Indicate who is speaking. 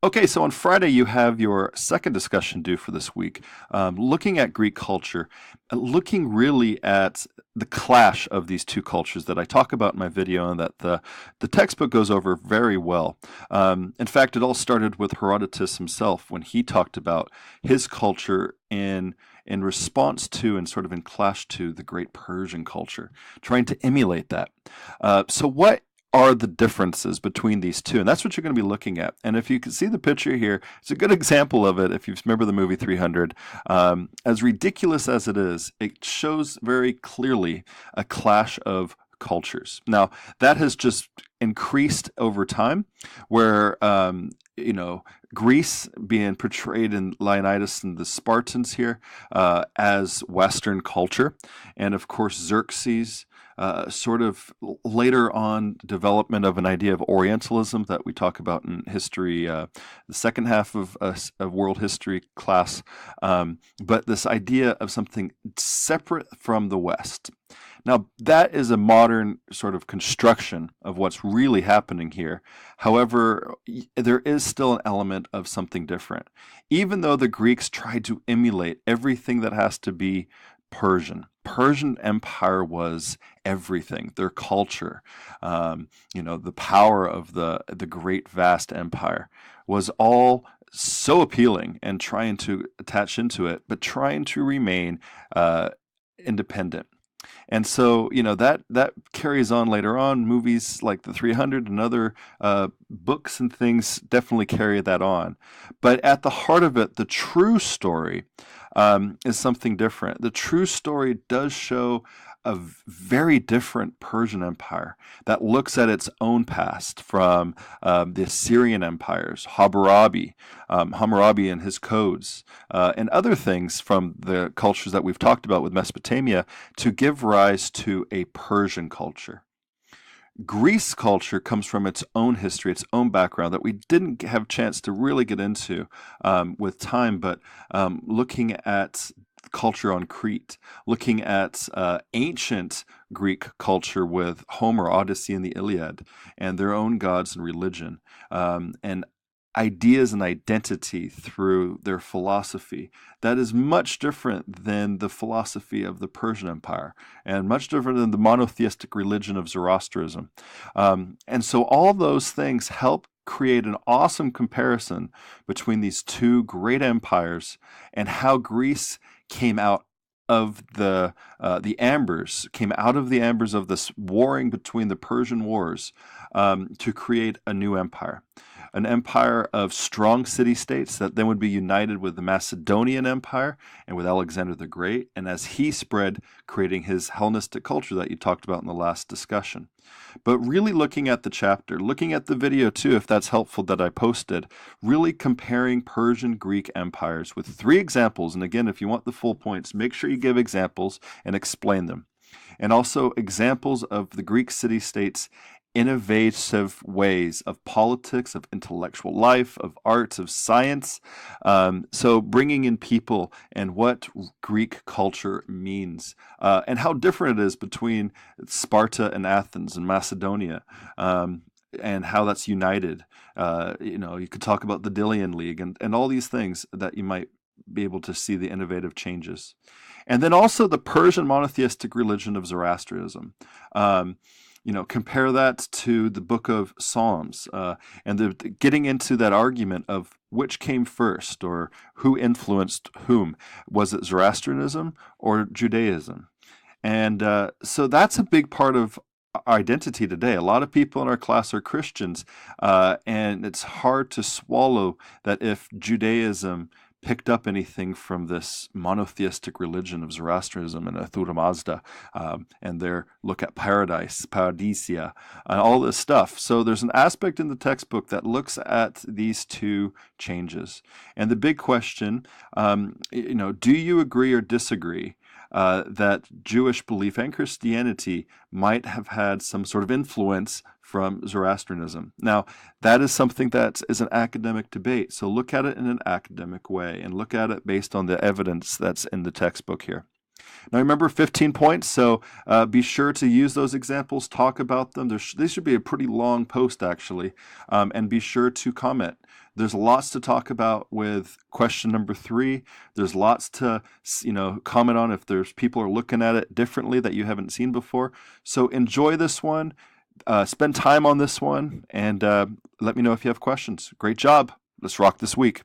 Speaker 1: Okay, so on Friday you have your second discussion due for this week, looking at Greek culture, looking really at the clash of these two cultures that I talk about in my video and that the textbook goes over very well. In fact, it all started with Herodotus himself when he talked about his culture in response to and sort of in clash to the great Persian culture, trying to emulate that. So what are the differences between these two? And that's what you're going to be looking at. And if you can see the picture here, it's a good example of it. If you remember the movie 300, as ridiculous as it is, it shows very clearly a clash of cultures. Now, that has just increased over time, where Greece being portrayed in Leonidas and the Spartans here as Western culture, and of course Xerxes, sort of later on development of an idea of Orientalism that we talk about in history, the second half of world history class. But this idea of something separate from the West. Now, that is a modern sort of construction of what's really happening here. However, there is still an element of something different. Even though the Greeks tried to emulate everything that has to be Persian Empire was everything. Their culture, the power of the great vast empire was all so appealing and trying to attach into it, but trying to remain independent. And so, that carries on later on. Movies like The 300 and other books and things definitely carry that on. But at the heart of it, the true story is something different. The true story does show a very different Persian Empire that looks at its own past from the Assyrian empires, Hammurabi and his codes, and other things from the cultures that we've talked about with Mesopotamia to give rise to a Persian culture. Greece culture comes from its own history, its own background that we didn't have a chance to really get into with time, but looking at culture on Crete, looking at ancient Greek culture with Homer, Odyssey, and the Iliad, and their own gods and religion, and ideas and identity through their philosophy. That is much different than the philosophy of the Persian Empire, and much different than the monotheistic religion of Zoroastrianism. And so all those things help create an awesome comparison between these two great empires and how Greece came out of came out of the ambers of this warring between the Persian wars to create a new empire. An empire of strong city-states that then would be united with the Macedonian Empire and with Alexander the Great, and as he spread, creating his Hellenistic culture that you talked about in the last discussion. But really looking at the chapter, looking at the video too, if that's helpful that I posted, really comparing Persian Greek empires with three examples. And again, if you want the full points, make sure you give examples and explain them. And also examples of the Greek city-states innovative ways of politics, of intellectual life, of arts, of science. So bringing in people and what Greek culture means, and how different it is between Sparta and Athens and Macedonia. And how that's united. You could talk about the Delian League and all these things that you might be able to see the innovative changes. And then also the Persian monotheistic religion of Zoroastrianism. Compare that to the book of Psalms, and getting into that argument of which came first or who influenced whom. Was it Zoroastrianism or Judaism? And so that's a big part of our identity today. A lot of people in our class are Christians, and it's hard to swallow that if Judaism picked up anything from this monotheistic religion of Zoroastrianism and Ahura Mazda, and their look at paradise, paradisia, and all this stuff. So there's an aspect in the textbook that looks at these two changes. And the big question, do you agree or disagree that Jewish belief and Christianity might have had some sort of influence from Zoroastrianism? Now, that is something that is an academic debate. So look at it in an academic way and look at it based on the evidence that's in the textbook here. Now remember 15 points, so be sure to use those examples, talk about them. This should be a pretty long post actually, and be sure to comment. There's lots to talk about with question number 3. There's lots to, comment on if there's people are looking at it differently that you haven't seen before. So enjoy this one, spend time on this one, and let me know if you have questions. Great job. Let's rock this week.